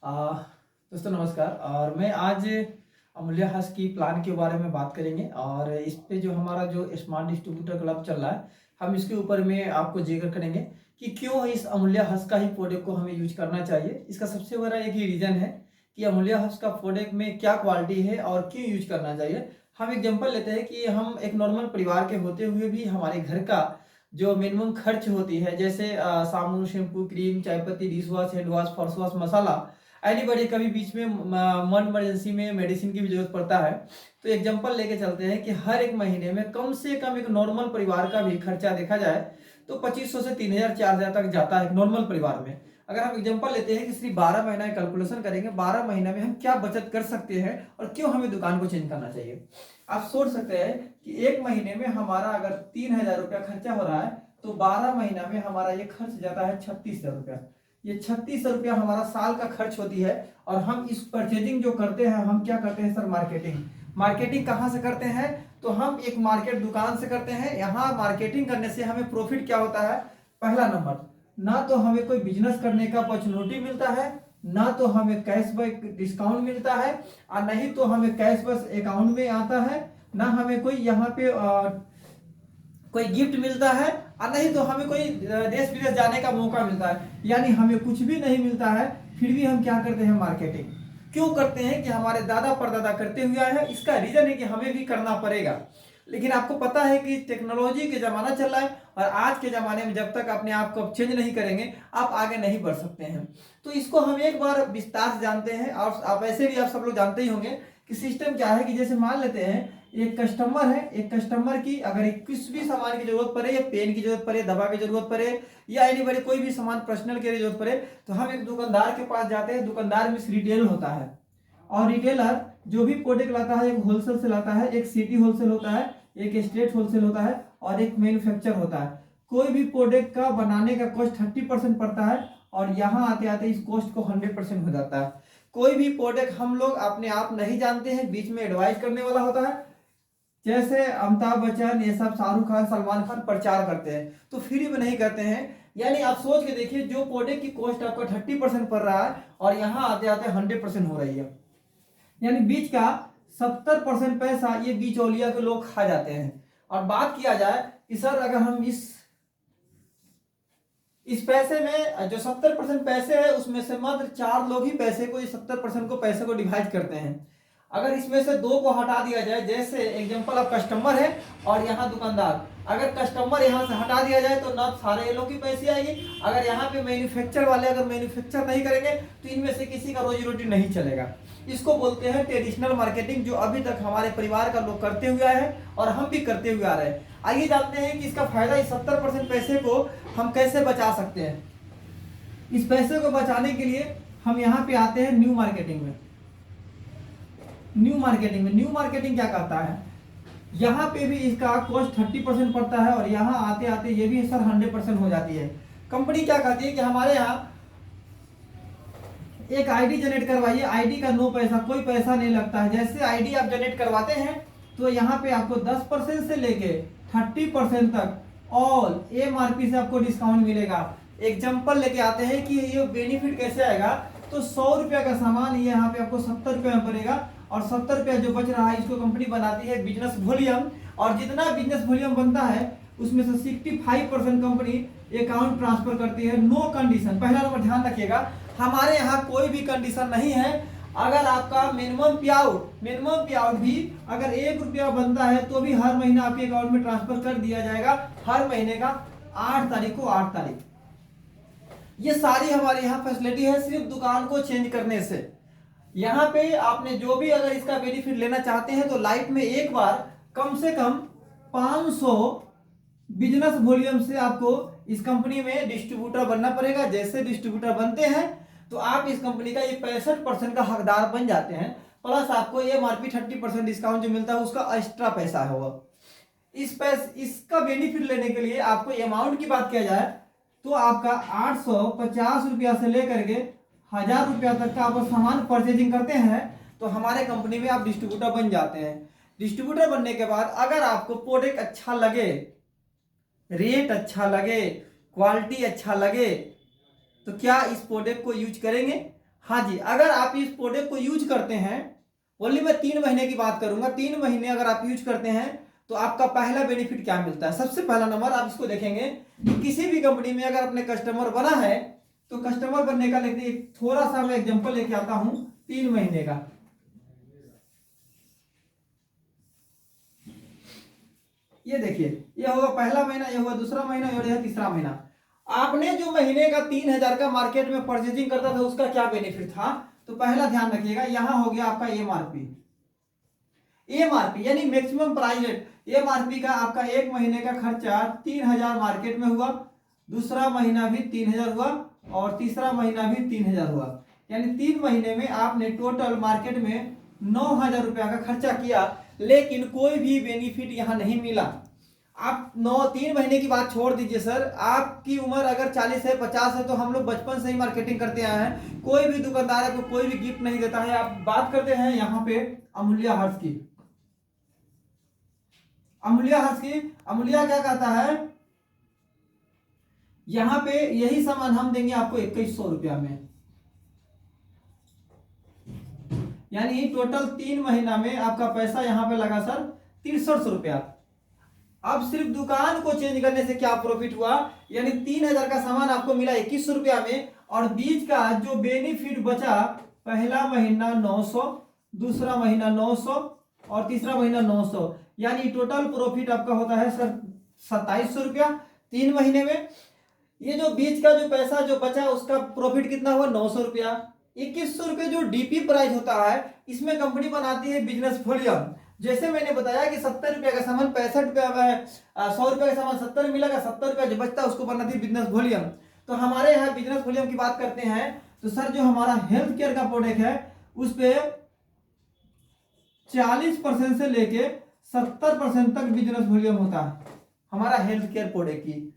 आ, दोस्तों नमस्कार। और मैं आज अमूल्य हंस की प्लान के बारे में बात करेंगे और इस पे जो हमारा जो स्मार्ट डिस्ट्रीब्यूटर क्लब चल रहा है, हम इसके ऊपर में आपको जिक्र करेंगे कि क्यों इस अमूल्य हंस का ही प्रोडक्ट को हमें यूज करना चाहिए। इसका सबसे बड़ा एक ही रीज़न है कि अमूल्य हंस का प्रोडक्ट में क्या क्वालिटी है और क्यों यूज करना चाहिए। हम एग्जाम्पल लेते हैं कि हम एक नॉर्मल परिवार के होते हुए भी हमारे घर का जो मिनिमम खर्च होती है, जैसे साबुन, शैम्पू, क्रीम, चाय पत्ती, डिश वॉश, हैंड वॉश, फर्श वॉश, मसाला, एनीबॉडी कभी बीच में मन इमरजेंसी में मेडिसिन की भी जरूरत पड़ता है। तो एग्जांपल लेके चलते हैं कि हर एक महीने में कम से कम एक नॉर्मल परिवार का भी खर्चा देखा जाए तो 2500 से 3000 4000 तक जाता है नॉर्मल परिवार में। अगर हम एग्जांपल लेते हैं कि सिर्फ 12 महीना कैलकुलेशन करेंगे, 12 महीना में हम क्या बचत कर सकते हैं और क्यों हमें दुकान को चेंज करना चाहिए। आप सोच सकते हैं कि एक महीने में हमारा अगर 3000 रुपया खर्चा हो रहा है तो 12 महीना में हमारा ये खर्च जाता है 3600 रुपया। ये 3600 रुपया हमारा साल का खर्च होती है। और हम इस परचेजिंग जो करते हैं, हम क्या करते हैं सर? मार्केटिंग। मार्केटिंग कहाँ से करते हैं? तो हम एक मार्केट दुकान से करते हैं। यहाँ मार्केटिंग करने से हमें प्रॉफिट क्या होता है? पहला नंबर, ना तो हमें कोई बिजनेस करने का अपॉर्चुनिटी मिलता है, ना तो हमें कैशबैक डिस्काउंट मिलता है, और नहीं तो हमें कैशबैक अकाउंट में आता है, ना हमें कोई यहाँ पे कोई गिफ्ट मिलता है, और नहीं तो हमें कोई देश विदेश जाने का मौका मिलता है। यानी हमें कुछ भी नहीं मिलता है, फिर भी हम क्या करते हैं? मार्केटिंग। क्यों करते हैं? कि हमारे दादा परदादा करते हुए आए हैं। इसका रीजन है कि हमें भी करना पड़ेगा। लेकिन आपको पता है कि टेक्नोलॉजी के जमाना चल रहा है और आज के जमाने में जब तक अपने आप को चेंज नहीं करेंगे, आप आगे नहीं बढ़ सकते हैं। तो इसको हम एक बार विस्तार से जानते हैं। और आप ऐसे भी आप सब लोग जानते ही होंगे कि सिस्टम क्या है। कि जैसे मान लेते हैं एक कस्टमर है, एक कस्टमर की अगर किस भी सामान की जरूरत पड़े, या पेन की जरूरत पड़े, दवा की जरूरत पड़े, या एनीबॉडी कोई भी सामान पर्सनल के लिए जरूरत पड़े, तो हम एक दुकानदार के पास जाते हैं। दुकानदार में रिटेल होता है और रिटेलर जो भी प्रोडक्ट लाता है एक होलसेल से लाता है। एक सिटी होलसेल होता है, एक स्टेट होलसेल होता है और एक मैन्युफैक्चर होता है। कोई भी प्रोडक्ट का बनाने का कॉस्ट 30% पड़ता है और यहाँ आते आते इस कॉस्ट को 100% हो जाता है। कोई भी प्रोडक्ट हम लोग अपने आप नहीं जानते हैं, बीच में एडवाइस करने वाला होता है। जैसे अमिताभ बच्चन, ये सब शाहरुख खान, सलमान खान प्रचार करते हैं, तो फ्री में नहीं करते हैं। यानी आप सोच के देखिए, जो प्रोडक्ट की कॉस्ट आपको 30% पड़ रहा है और यहाँ आते आते 100% हो रही है, यानी बीच का 70% पैसा ये बिचौलिया के लोग खा जाते हैं। और बात किया जाए कि सर अगर हम इस पैसे में जो 70% पैसे है उसमें से मात्र 4 लोग ही पैसे को, 70% को पैसे को डिवाइड करते हैं। अगर इसमें से 2 को हटा दिया जाए, जैसे एग्जांपल आप कस्टमर है और यहाँ दुकानदार, अगर कस्टमर यहाँ से हटा दिया जाए तो ना सारे ये लोग की पैसे आएगी। अगर यहाँ पे मैन्युफैक्चर वाले अगर मैन्युफैक्चर नहीं करेंगे तो इनमें से किसी का रोजी रोटी नहीं चलेगा। इसको बोलते हैं ट्रेडिशनल मार्केटिंग, जो अभी तक हमारे परिवार का लोग करते हुए आए हैं और हम भी करते हुए आ रहे हैं। आइए जानते हैं कि इसका फायदा, इस 70% पैसे को हम कैसे बचा सकते हैं। इस पैसे को बचाने के लिए हम यहाँ पे आते हैं न्यू मार्केटिंग में। न्यू मार्केटिंग क्या करता है? यहाँ पे भी इसका कॉस्ट 30% पड़ता है और यहाँ आते आते ये भी सर 100% हो जाती है। कंपनी क्या कहती है कि हमारे यहाँ एक आईडी जनरेट करवाइए, आईडी का नो पैसा, कोई पैसा नहीं लगता है। जैसे आईडी आप जनरेट करवाते हैं तो यहाँ पे आपको 10% से लेके 30% तक ऑल एमआरपी से आपको डिस्काउंट मिलेगा। एग्जाम्पल लेके आते हैं कि ये बेनिफिट कैसे आएगा। तो 100 रुपया का सामान ये यहाँ पे आपको 70 रुपये में पड़ेगा और 70 रुपया जो बच रहा है इसको कंपनी बनाती है बिजनेस वॉल्यूम, और जितना बिजनेस वॉल्यूम बनता है उसमें से 65% कंपनी अकाउंट ट्रांसफर करती है। नो कंडीशन, पहला नंबर ध्यान रखिएगा, हमारे यहाँ कोई भी कंडीशन नहीं है। अगर आपका मिनिमम पे आउट भी अगर 1 रुपया बनता है तो भी हर महीना आपके अकाउंट में ट्रांसफर कर दिया जाएगा, हर महीने का 8 तारीख को 8 तारीख। ये सारी हमारे यहाँ फैसिलिटी है सिर्फ दुकान को चेंज करने से। यहाँ पे आपने जो भी अगर इसका बेनिफिट लेना चाहते हैं तो लाइफ में एक बार कम से कम 500 बिजनेस वॉल्यूम से आपको इस कंपनी में डिस्ट्रीब्यूटर बनना पड़ेगा। जैसे डिस्ट्रीब्यूटर बनते हैं तो आप इस कंपनी का ये 65% का हकदार बन जाते हैं, प्लस आपको एमआरपी 30% डिस्काउंट जो मिलता है उसका एक्स्ट्रा पैसा होगा। इसका बेनिफिट लेने के लिए आपको अमाउंट की बात किया जाए तो आपका 850 रुपया से लेकर के 1000 रुपया तक का आप सामान परचेजिंग करते हैं तो हमारे कंपनी में आप डिस्ट्रीब्यूटर बन जाते हैं। डिस्ट्रीब्यूटर बनने के बाद अगर आपको प्रोडक्ट अच्छा लगे, रेट अच्छा लगे, क्वालिटी अच्छा लगे, तो क्या इस प्रोडक्ट को यूज करेंगे? हाँ जी, अगर आप इस प्रोडक्ट को यूज करते हैं, ओनली मैं 3 महीने की बात करूंगा, 3 महीने अगर आप यूज करते हैं तो आपका पहला बेनिफिट क्या मिलता है। सबसे पहला नंबर आप इसको देखेंगे कि किसी भी कंपनी में अगर अपने कस्टमर बना है तो कस्टमर बनने का लेके थोड़ा सा मैं एग्जांपल लेके आता हूं 3 महीने का। ये देखिए, ये होगा पहला महीना, ये होगा दूसरा महीना, और यह तीसरा महीना। आपने जो महीने का 3,000 का मार्केट में परचेजिंग करता था उसका क्या बेनिफिट था, तो पहला ध्यान रखिएगा, यहां हो गया आपका एमआरपी। एमआरपी यानी मैक्सिमम प्राइस रेट। एमआरपी का आपका एक महीने का खर्चा 3,000 मार्केट में हुआ, दूसरा महीना भी 3,000 हुआ, और तीसरा महीना भी 3,000 हुआ। यानी 3 महीने में आपने टोटल मार्केट में 9,000 रुपया का खर्चा किया, लेकिन कोई भी बेनिफिट यहां नहीं मिला। आप 3 महीने की बात छोड़ दीजिए सर, आपकी उम्र अगर 40 है 50 है तो हम लोग बचपन से ही मार्केटिंग करते आए हैं, कोई भी दुकानदार आपको कोई भी गिफ्ट नहीं देता है। आप बात करते हैं यहाँ पे अमूल्य हर्ष की। अमूल्य हर्ष की, अमूल्य क्या कहता है, यहां पे यही सामान हम देंगे आपको 2100 रुपया में। यानी टोटल 3 महीना में आपका पैसा यहां पे लगा सर 6300 रुपया। अब सिर्फ दुकान को चेंज करने से क्या प्रॉफिट हुआ, यानी 3,000 का सामान आपको मिला 2100 रुपया में, और बीच का जो बेनिफिट बचा, पहला महीना 900, दूसरा महीना 900, और तीसरा महीना 900, यानी टोटल प्रॉफिट आपका होता है सर 2700 रुपया 3 महीने में। ये जो बीच का जो पैसा जो बचा उसका प्रॉफिट कितना हुआ 900 रुपया। 2100 रुपये जो डीपी प्राइस होता है, इसमें कंपनी बनाती है बिजनेस वॉल्यूम। जैसे मैंने बताया कि 70 रुपये का सामान 65 रुपया में, 100 रुपये का सामान 70 में मिलेगा, 70 रुपया जो बचता है उसको बनाती है बिजनेस वॉल्यूम। तो हमारे यहाँ बिजनेस वॉल्यूम की बात करते हैं तो सर जो हमारा हेल्थ केयर का प्रोडक्ट है उस पर 40% से लेके 70% तक बिजनेस वॉल्यूम होता है हमारा हेल्थ केयर प्रोडक्ट की।